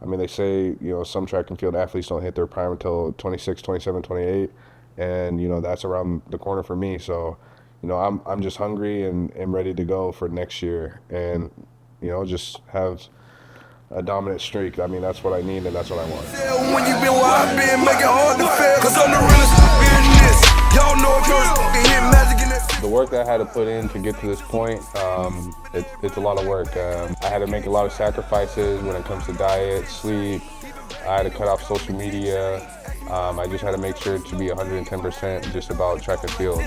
I mean, they say, some track and field athletes don't hit their prime until 26, 27, 28, and, that's around the corner for me. So, I'm just hungry and ready to go for next year and, just have a dominant streak. I mean, that's what I need and that's what I want. When you been where I've been, make it hard to fail, 'cause I'm the realest business. Y'all know if you're hit magic in that. The work that I had to put in to get to this point, it's a lot of work. I had to make a lot of sacrifices when it comes to diet, sleep. I had to cut off social media. I just had to make sure to be 110% just about track and field.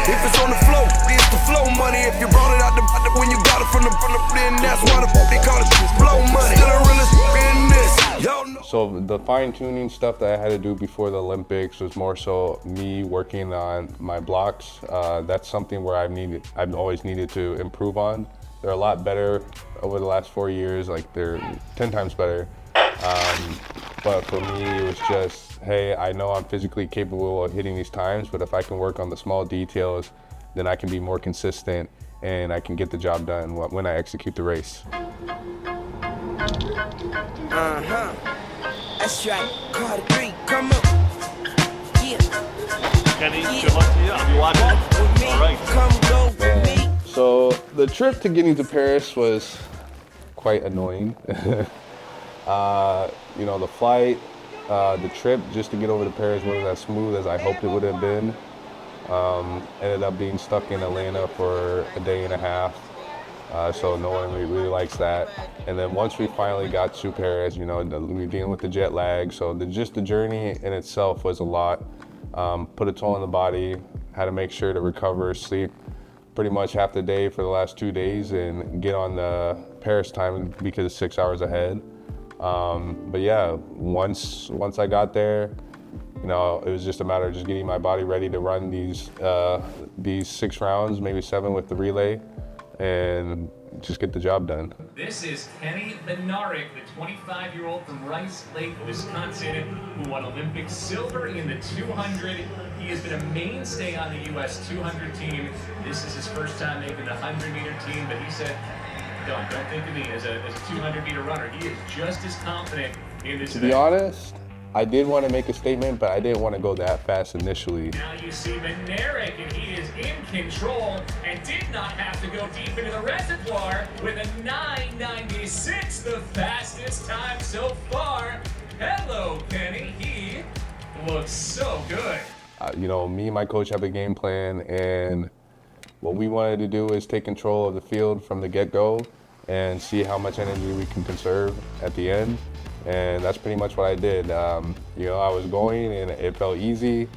If it's on the flow, it's the flow money. If you brought it out when you got it from the then that's why they call it flow money. Still a realest business. Y'all know. So the fine-tuning stuff that I had to do before the Olympics was more so me working on my blocks. That's something where I've always needed to improve on. They're a lot better over the last 4 years, like they're 10 times better. But for me, it was just, hey, I know I'm physically capable of hitting these times, but if I can work on the small details, then I can be more consistent and I can get the job done when I execute the race. That's right. Carter 3, come on. Yeah. Kenny, good luck to you. I'll be watching. All right. Come go with me. So the trip to getting to Paris was quite annoying. The flight, the trip just to get over to Paris wasn't as smooth as I hoped it would have been. Ended up being stuck in Atlanta for a day and a half. So no one really likes that. And then once we finally got to Paris, we were dealing with the jet lag. So just the journey in itself was a lot. Put a toll on the body, had to make sure to recover, sleep pretty much half the day for the last 2 days and get on the Paris time because it's 6 hours ahead. But yeah, once I got there, it was just a matter of just getting my body ready to run these 6 rounds, maybe 7 with the relay, and just get the job done. This is Kenny Bednarek, the 25-year-old from Rice Lake, Wisconsin, who won Olympic silver in the 200. He has been a mainstay on the U.S. 200 team. This is his first time making the 100-meter team, but he said, don't think of me as a 200-meter runner. He is just as confident in this event. To be honest, I did want to make a statement, but I didn't want to go that fast initially. Now you see Bednarek, and he is in control and did not have to go deep into the reservoir with a 9:96, the fastest time so far. Hello, Kenny. He looks so good. Me and my coach have a game plan, and what we wanted to do is take control of the field from the get-go and see how much energy we can conserve at the end. And that's pretty much what I did. I was going and it felt easy.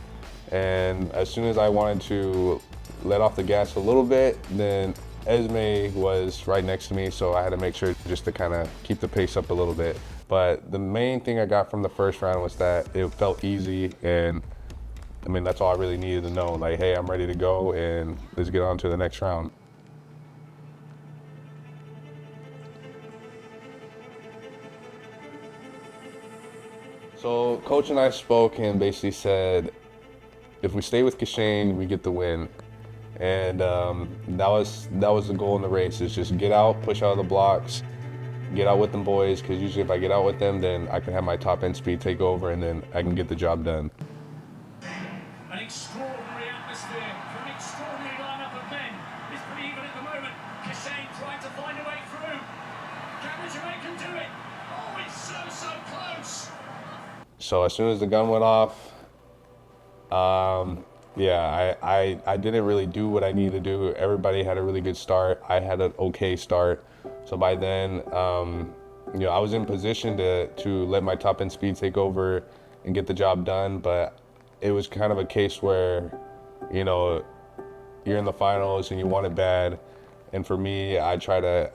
And as soon as I wanted to let off the gas a little bit, then Esme was right next to me, so I had to make sure just to kind of keep the pace up a little bit. But the main thing I got from the first round was that it felt easy, and that's all I really needed to know. Like, hey, I'm ready to go, and let's get on to the next round. So coach and I spoke and basically said, if we stay with Kashane, we get the win. And that was the goal in the race, is just get out, push out of the blocks, get out with them boys, because usually if I get out with them, then I can have my top end speed take over and then I can get the job done. An extraordinary atmosphere from an extraordinary lineup of men. It's pretty even at the moment. Kashane trying to find a way through. Can the Jamaican do it? Oh, it's so close. So as soon as the gun went off, I didn't really do what I needed to do. Everybody had a really good start. I had an okay start. So by then, I was in position to let my top end speed take over and get the job done. But it was kind of a case where, you're in the finals and you want it bad. And for me, I try to,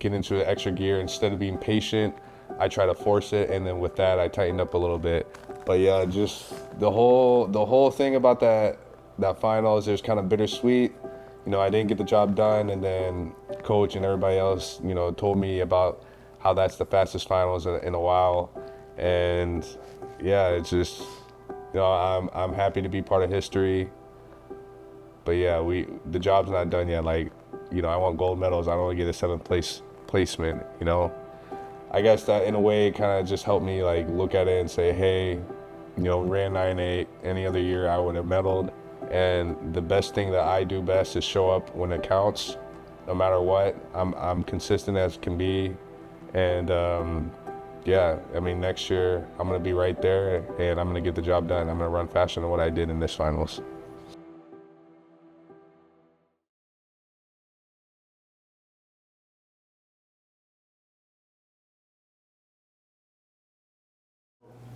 get into an extra gear. Instead of being patient, I try to force it, and then with that, I tightened up a little bit. But yeah, just the whole thing about that finals is kind of bittersweet. I didn't get the job done, and then coach and everybody else, told me about how that's the fastest finals in a while. And yeah, it's just, I'm happy to be part of history. But yeah, the job's not done yet. I want gold medals. I don't want to get a 7th place replacement, you know. I guess that in a way kind of just helped me like look at it and say, hey, you know, we ran 9.8. Any other year I would have medaled. And the best thing that I do best is show up when it counts, no matter what. I'm consistent as can be. And yeah, I mean, next year I'm gonna be right there and I'm gonna get the job done. I'm gonna run faster than what I did in this finals.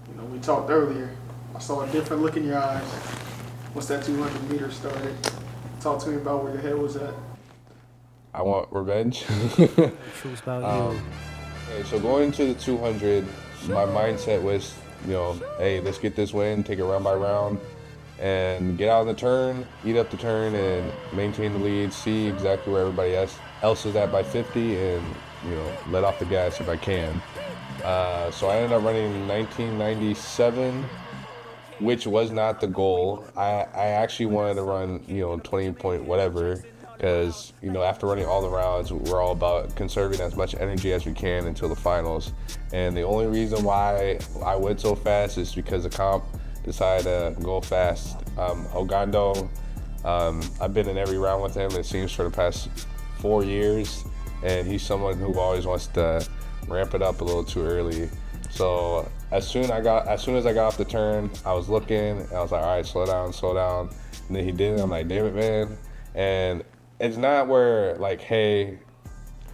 You know, we talked earlier. I saw a different look in your eyes once that 200 meters started. Talk to me about where your head was at. I want revenge. Truth's about you. Okay, so going into the 200, my mindset was, you know, hey, let's get this win, take it round by round, and get out on the turn, eat up the turn, and maintain the lead, see exactly where everybody else is at by 50, and, you know, let off the gas if I can. So I ended up running 1997, which was not the goal. I actually wanted to run, you know, 20 point whatever, because, you know, after running all the rounds, we're all about conserving as much energy as we can until the finals. And the only reason why I went so fast is because the comp decided to go fast. Ogando, I've been in every round with him, it seems, for the past 4 years, and he's someone who always wants to ramp it up a little too early. So as soon as I got off the turn, I was looking, and I was like, all right, slow down. And then he did it. I'm like, damn it, man. And it's not where like, hey,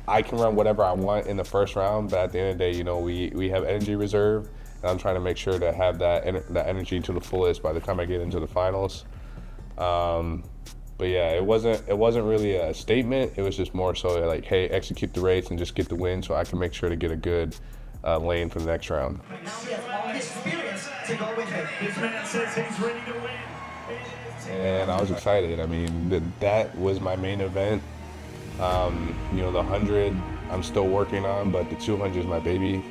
I can run whatever I want in the first round, but at the end of the day, you know, we have energy reserve, and I'm trying to make sure to have that energy to the fullest by the time I get into the finals. But yeah, it wasn't really a statement. It was just more so like, hey, execute the race and just get the win, so I can make sure to get a good lane for the next round. Now he has all his experience to go with it. This man says he's ready to win. And I was excited. I mean, that was my main event. You know, the 100 I'm still working on, but the 200 is my baby.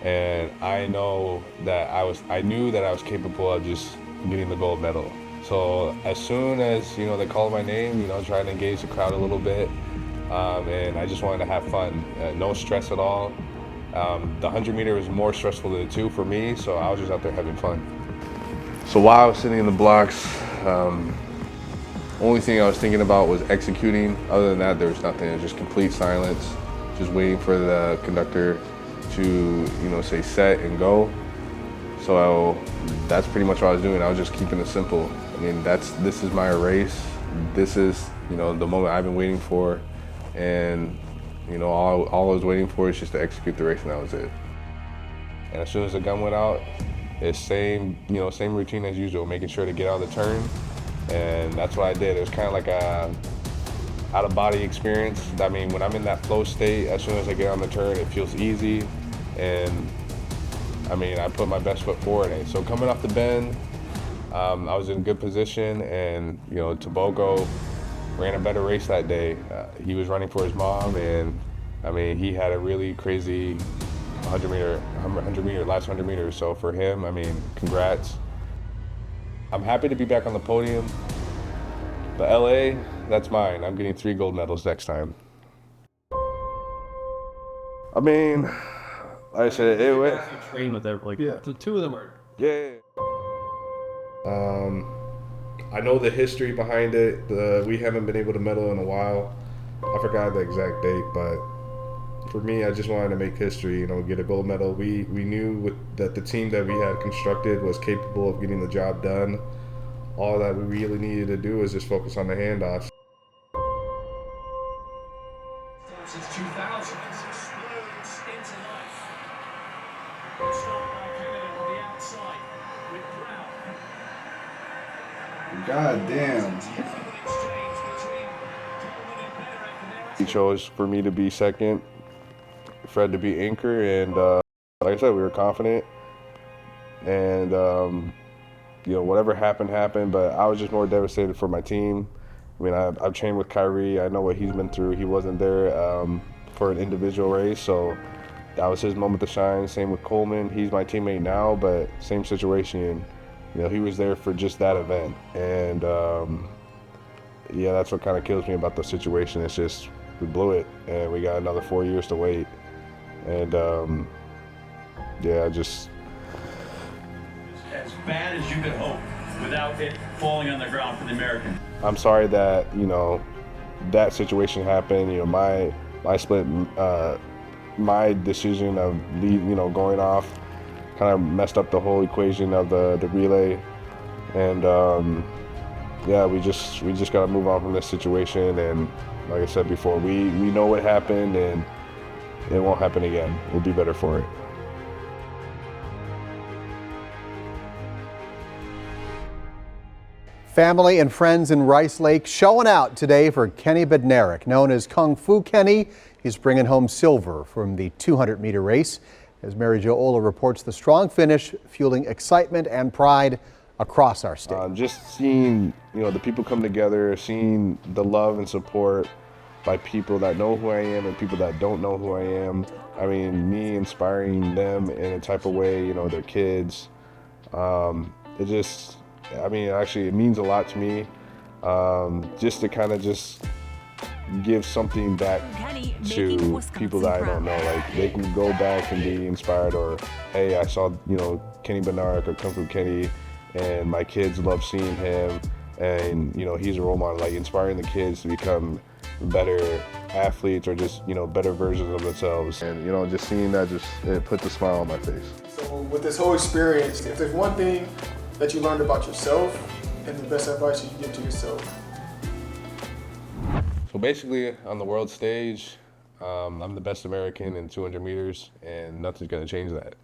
And I knew that I was capable of just getting the gold medal. So as soon as, you know, they called my name, you know, trying to engage the crowd a little bit, and I just wanted to have fun, no stress at all. The 100 meter was more stressful than the 2 for me, so I was just out there having fun. So while I was sitting in the blocks, only thing I was thinking about was executing. Other than that, there was nothing. It was just complete silence, just waiting for the conductor to, you know, say set and go. So that's pretty much what I was doing. I was just keeping it simple. I mean, this is my race. This is, you know, the moment I've been waiting for, and, you know, all I was waiting for is just to execute the race, and that was it. And as soon as the gun went out, it's same routine as usual, making sure to get out of the turn, and that's what I did. It was kind of like a out-of-body experience. I mean, when I'm in that flow state, as soon as I get on the turn, it feels easy, and I mean, I put my best foot forward. And so coming off the bend, I was in good position, and, you know, Tobogo ran a better race that day. He was running for his mom, and I mean, he had a really crazy 100 meter, last 100 meters. So for him, I mean, congrats. I'm happy to be back on the podium. The LA, that's mine. I'm getting 3 gold medals next time. I mean, like I said, it went. Train with them, like the 2 of them are. Yeah. I know the history behind it. We haven't been able to medal in a while. I forgot the exact date, but for me, I just wanted to make history, you know, get a gold medal. We knew that the team that we had constructed was capable of getting the job done. All that we really needed to do was just focus on the handoffs. Since 2000, explodes into life. Start by Kennedy on the outside with Brown. God damn. He chose for me to be second, Fred to be anchor, and like I said, we were confident. And you know, whatever happened, but I was just more devastated for my team. I mean, I've trained with Kyrie. I know what he's been through. He wasn't there for an individual race, so that was his moment to shine. Same with Coleman. He's my teammate now, but same situation. You know, he was there for just that event. And yeah, that's what kind of kills me about the situation. It's just blew it, and we got another 4 years to wait. And yeah, just as bad as you could hope without it falling on the ground for the American. I'm sorry that, you know, that situation happened. You know, my split, my decision of going off kind of messed up the whole equation of the relay. And yeah, we just got to move on from this situation. And like I said before, we know what happened, and it won't happen again. We'll be better for it. Family and friends in Rice Lake showing out today for Kenny Bednarek, known as Kung Fu Kenny. He's bringing home silver from the 200-meter race. As Mary Jo Ola reports, the strong finish fueling excitement and pride across our state. Just seeing, you know, the people come together, seeing the love and support by people that know who I am and people that don't know who I am. I mean, me inspiring them in a type of way, you know, their kids. It just, I mean, actually, it means a lot to me, just to kind of just give something back to people that I don't know. Like, they can go back and be inspired, or, hey, I saw, you know, Kenny Bednarek or Kung Fu Kenny, and my kids love seeing him, and, you know, he's a role model, like inspiring the kids to become better athletes or just, you know, better versions of themselves. And, you know, just seeing that, it puts a smile on my face. So with this whole experience, if there's one thing that you learned about yourself and the best advice you can give to yourself? So basically, on the world stage, I'm the best American in 200 meters, and nothing's going to change that.